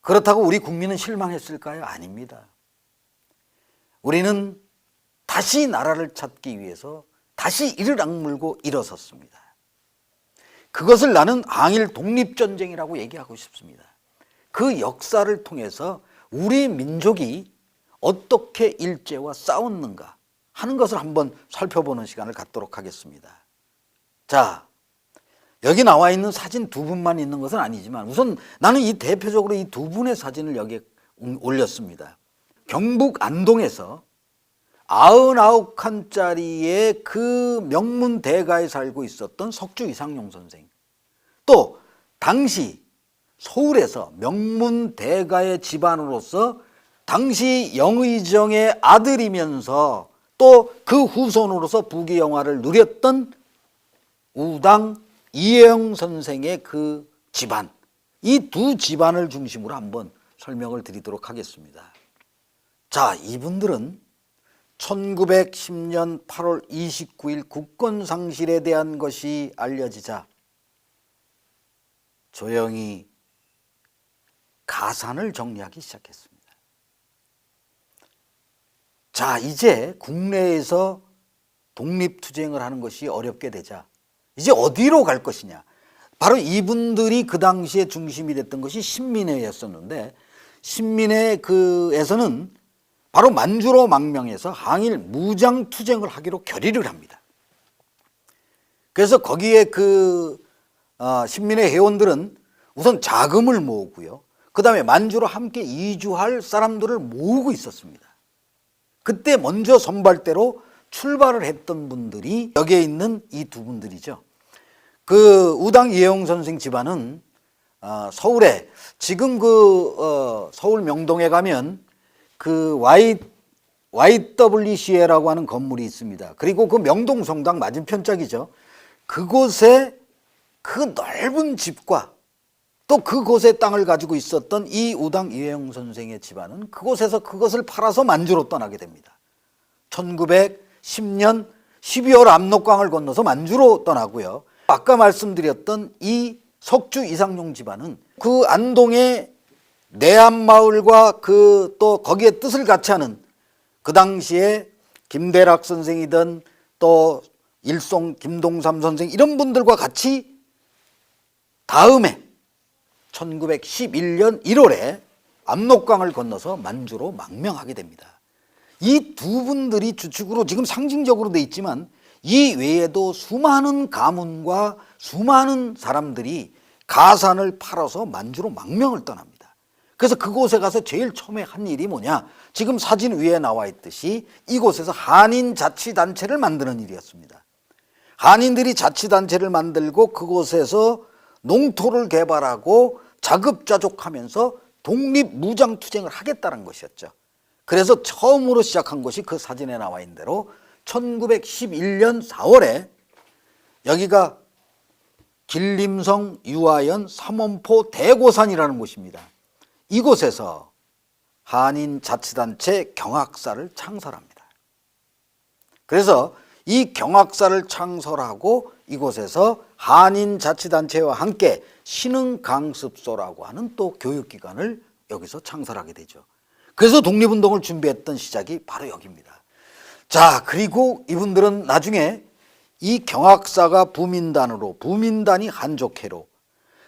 그렇다고 우리 국민은 실망했을까요? 아닙니다. 우리는 다시 나라를 찾기 위해서 다시 이를 악물고 일어섰습니다. 그것을 나는 항일 독립전쟁이라고 얘기하고 싶습니다. 그 역사를 통해서 우리 민족이 어떻게 일제와 싸웠는가 하는 것을 한번 살펴보는 시간을 갖도록 하겠습니다. 자, 여기 나와 있는 사진 두 분만 있는 것은 아니지만 우선 나는 이 대표적으로 이 두 분의 사진을 여기에 올렸습니다. 경북 안동에서 99칸짜리의 그 명문 대가에 살고 있었던 석주 이상용 선생, 또 당시 서울에서 명문 대가의 집안으로서 당시 영의정의 아들이면서 또 그 후손으로서 부귀영화를 누렸던 우당 이혜영 선생의 그 집안, 이 두 집안을 중심으로 한번 설명을 드리도록 하겠습니다. 자, 이분들은 1910년 8월 29일 국권상실에 대한 것이 알려지자 조용히 가산을 정리하기 시작했습니다. 자, 이제 국내에서 독립투쟁을 하는 것이 어렵게 되자 이제 어디로 갈 것이냐. 바로 이분들이 그 당시에 중심이 됐던 것이 신민회였었는데, 신민회에서는 바로 만주로 망명해서 항일 무장투쟁을 하기로 결의를 합니다. 그래서 거기에 신민회 회원들은 우선 자금을 모으고요, 그 다음에 만주로 함께 이주할 사람들을 모으고 있었습니다. 그때 먼저 선발대로 출발을 했던 분들이 여기에 있는 이 두 분들이죠. 그 우당 이혜영 선생 집안은 서울에 지금 서울 명동에 가면 그 YWCA라고 하는 건물이 있습니다. 그리고 그 명동 성당 맞은편 짝이죠. 그곳에 그 넓은 집과 또 그곳에 땅을 가지고 있었던 이 우당 이혜영 선생의 집안은 그곳에서 그것을 팔아서 만주로 떠나게 됩니다. 1910년 12월 압록강을 건너서 만주로 떠나고요. 아까 말씀드렸던 이 석주 이상용 집안은 그 안동의 내암마을과 또 거기에 뜻을 같이 하는 그 당시에 김대락 선생이든 또 일송 김동삼 선생 이런 분들과 같이 다음에 1911년 1월에 압록강을 건너서 만주로 망명하게 됩니다. 이 두 분들이 주축으로 지금 상징적으로 돼 있지만 이 외에도 수많은 가문과 수많은 사람들이 가산을 팔아서 만주로 망명을 떠납니다. 그래서 그곳에 가서 제일 처음에 한 일이 뭐냐, 지금 사진 위에 나와 있듯이 이곳에서 한인자치단체를 만드는 일이었습니다. 한인들이 자치단체를 만들고 그곳에서 농토를 개발하고 자급자족하면서 독립무장투쟁을 하겠다는 것이었죠. 그래서 처음으로 시작한 것이 그 사진에 나와 있는 대로 1911년 4월에 여기가 길림성, 유아연, 삼원포, 대고산이라는 곳입니다. 이곳에서 한인자치단체 경학사를 창설합니다. 그래서 이 경학사를 창설하고 이곳에서 한인자치단체와 함께 신흥강습소라고 하는 또 교육기관을 여기서 창설하게 되죠. 그래서 독립운동을 준비했던 시작이 바로 여기입니다. 자, 그리고 이분들은 나중에 이 경학사가 부민단으로, 부민단이 한족회로,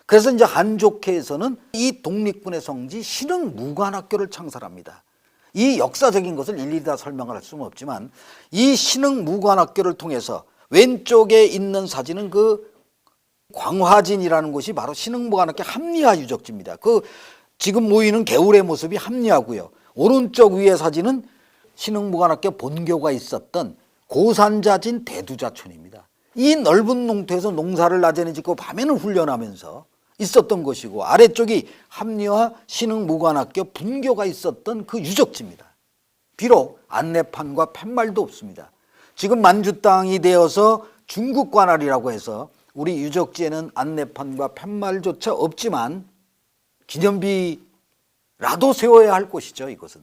그래서 이제 한족회에서는 이 독립군의 성지 신흥무관학교를 창설합니다. 이 역사적인 것을 일일이 다 설명을 할 수는 없지만 이 신흥무관학교를 통해서 왼쪽에 있는 사진은 그 광화진이라는 곳이 바로 신흥무관학교 합리화 유적지입니다. 그 지금 모이는 개울의 모습이 합리화고요. 오른쪽 위의 사진은 신흥무관학교 본교가 있었던 고산자진 대두자촌입니다. 이 넓은 농토에서 농사를 낮에는 짓고 밤에는 훈련하면서 있었던 것이고, 아래쪽이 합리화 신흥무관학교 분교가 있었던 그 유적지입니다. 비록 안내판과 팻말도 없습니다. 지금 만주 땅이 되어서 중국 관할이라고 해서 우리 유적지에는 안내판과 팻말조차 없지만 기념비라도 세워야 할 곳이죠. 이것은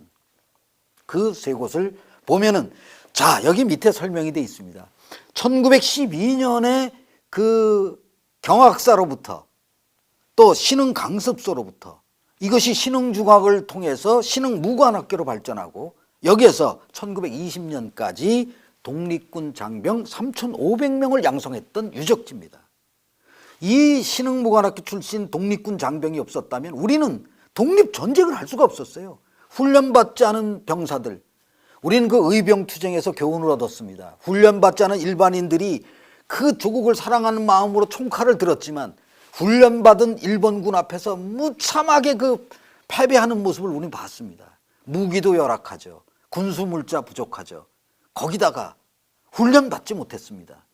그 세 곳을 보면은, 자, 여기 밑에 설명이 되어 있습니다. 1912년에 그 경학사로부터 또 신흥강습소로부터 이것이 신흥중학을 통해서 신흥무관학교로 발전하고 여기에서 1920년까지 독립군 장병 3,500명을 양성했던 유적지입니다. 이 신흥무관학교 출신 독립군 장병이 없었다면 우리는 독립전쟁을 할 수가 없었어요. 훈련받지 않은 병사들, 우리는 그 의병투쟁에서 교훈을 얻었습니다. 훈련받지 않은 일반인들이 그 조국을 사랑하는 마음으로 총칼을 들었지만 훈련받은 일본군 앞에서 무참하게 그 패배하는 모습을 우리는 봤습니다. 무기도 열악하죠. 군수물자 부족하죠. 거기다가 훈련받지 못했습니다.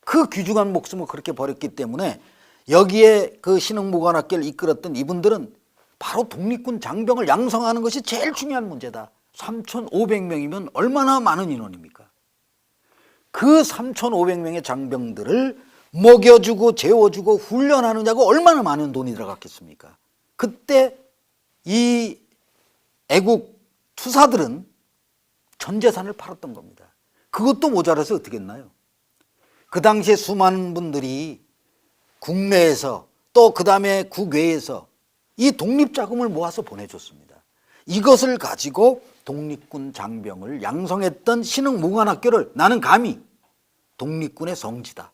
그 귀중한 목숨을 그렇게 버렸기 때문에 여기에 그 신흥무관학교를 이끌었던 이분들은 바로 독립군 장병을 양성하는 것이 제일 중요한 문제다. 3,500명이면 얼마나 많은 인원입니까? 그 3,500명의 장병들을 먹여주고 재워주고 훈련하느냐고 얼마나 많은 돈이 들어갔겠습니까? 그때 이 애국 투사들은 전 재산을 팔았던 겁니다. 그것도 모자라서 어떻게 했나요? 그 당시에 수많은 분들이 국내에서 또 그 다음에 국외에서 이 독립자금을 모아서 보내줬습니다. 이것을 가지고 독립군 장병을 양성했던 신흥무관학교를 나는 감히 독립군의 성지다.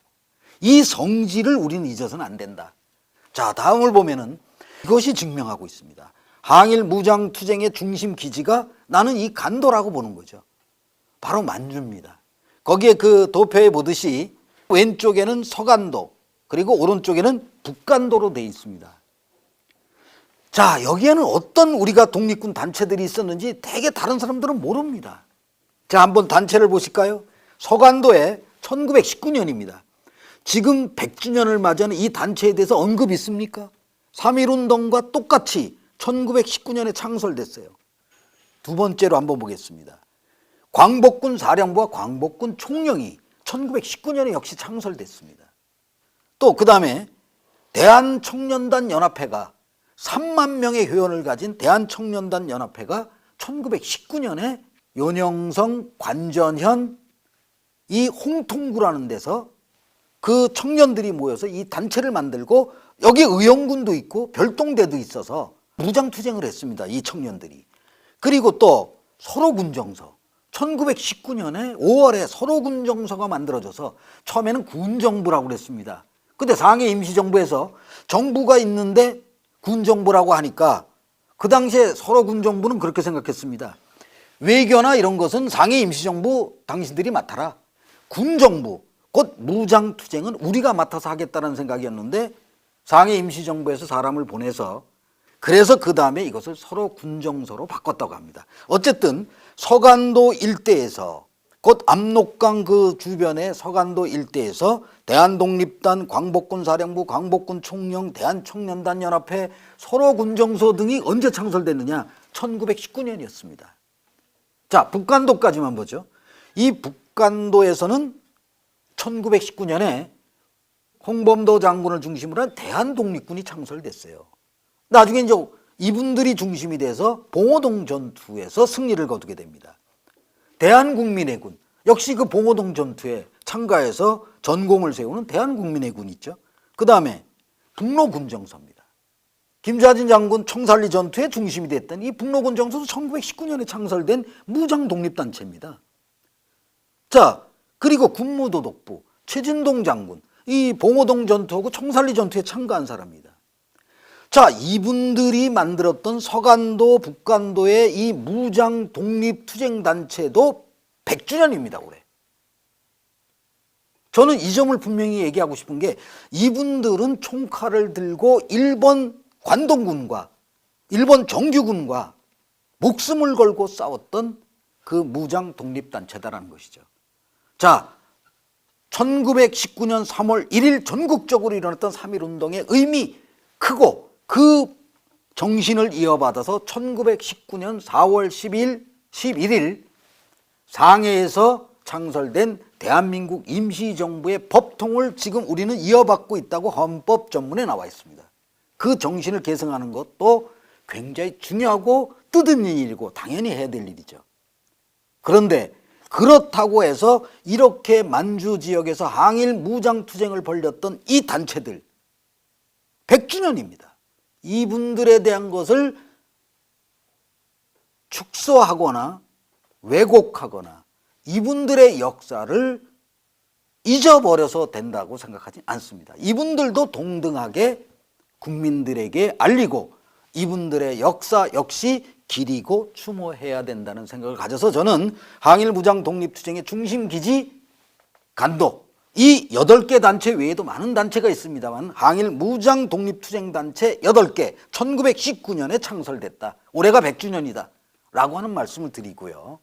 이 성지를 우리는 잊어서는 안 된다. 자, 다음을 보면은 이것이 증명하고 있습니다. 항일 무장투쟁의 중심 기지가 나는 이 간도라고 보는 거죠. 바로 만주입니다. 거기에 그 도표에 보듯이 왼쪽에는 서간도 그리고 오른쪽에는 북간도로 되어 있습니다. 자, 여기에는 어떤 우리가 독립군 단체들이 있었는지 대개 다른 사람들은 모릅니다. 자, 한번 단체를 보실까요? 서간도에 1919년입니다. 지금 100주년을 맞이하는 이 단체에 대해서 언급이 있습니까? 3.1운동과 똑같이 1919년에 창설됐어요. 두 번째로 한번 보겠습니다. 광복군 사령부와 광복군 총령이 1919년에 역시 창설됐습니다. 또 그 다음에 대한청년단 연합회가 3만 명의 회원을 가진 대한청년단 연합회가 1919년에 윤영성, 관전현, 이 홍통구라는 데서 그 청년들이 모여서 이 단체를 만들고 여기 의용군도 있고 별동대도 있어서 무장투쟁을 했습니다. 이 청년들이. 그리고 또 서로군정서 1919년에 5월에 서로군정서가 만들어져서 처음에는 군정부라고 그랬습니다. 근데 상해 임시정부에서 정부가 있는데 군정부라고 하니까 그 당시에 서로군정부는 그렇게 생각했습니다. 외교나 이런 것은 상해 임시정부 당신들이 맡아라. 군정부, 곧 무장투쟁은 우리가 맡아서 하겠다는 생각이었는데 상해 임시정부에서 사람을 보내서 그래서 그 다음에 이것을 서로군정서로 바꿨다고 합니다. 어쨌든 서간도 일대에서 곧 압록강 그 주변의 서간도 일대에서 대한독립단, 광복군사령부, 광복군총령, 대한청년단 연합회, 서로군정서 등이 언제 창설됐느냐? 1919년이었습니다. 자, 북간도까지만 보죠. 이 북간도에서는 1919년에 홍범도 장군을 중심으로 한 대한독립군이 창설됐어요. 나중에 이제 이분들이 중심이 돼서 봉오동 전투에서 승리를 거두게 됩니다. 대한국민회군, 역시 그 봉오동 전투에 참가해서 전공을 세우는 대한국민회군 있죠. 그 다음에 북로군정서입니다. 김좌진 장군 총살리 전투의 중심이 됐던 이 북로군정서도 1919년에 창설된 무장독립단체입니다. 자, 그리고 군무도독부, 최진동 장군, 이 봉오동 전투하고 총살리 전투에 참가한 사람입니다. 자, 이분들이 만들었던 서간도, 북간도의 이 무장 독립투쟁단체도 100주년입니다, 올해. 저는 이 점을 분명히 얘기하고 싶은 게 이분들은 총칼을 들고 일본 관동군과 일본 정규군과 목숨을 걸고 싸웠던 그 무장 독립단체다라는 것이죠. 자, 1919년 3월 1일 전국적으로 일어났던 3.1운동의 의미 크고 그 정신을 이어받아서 1919년 4월 11일 상해에서 창설된 대한민국 임시정부의 법통을 지금 우리는 이어받고 있다고 헌법전문에 나와 있습니다. 그 정신을 계승하는 것도 굉장히 중요하고 뜻있는 일이고 당연히 해야 될 일이죠. 그런데 그렇다고 해서 이렇게 만주 지역에서 항일 무장투쟁을 벌였던 이 단체들 100주년입니다. 이분들에 대한 것을 축소하거나 왜곡하거나 이분들의 역사를 잊어버려서 된다고 생각하지 않습니다. 이분들도 동등하게 국민들에게 알리고 이분들의 역사 역시 기리고 추모해야 된다는 생각을 가져서 저는 항일 무장 독립투쟁의 중심 기지 간도 이 8개 단체 외에도 많은 단체가 있습니다만 항일 무장 독립투쟁 단체 8개 1919년에 창설됐다. 올해가 100주년이다 라고 하는 말씀을 드리고요.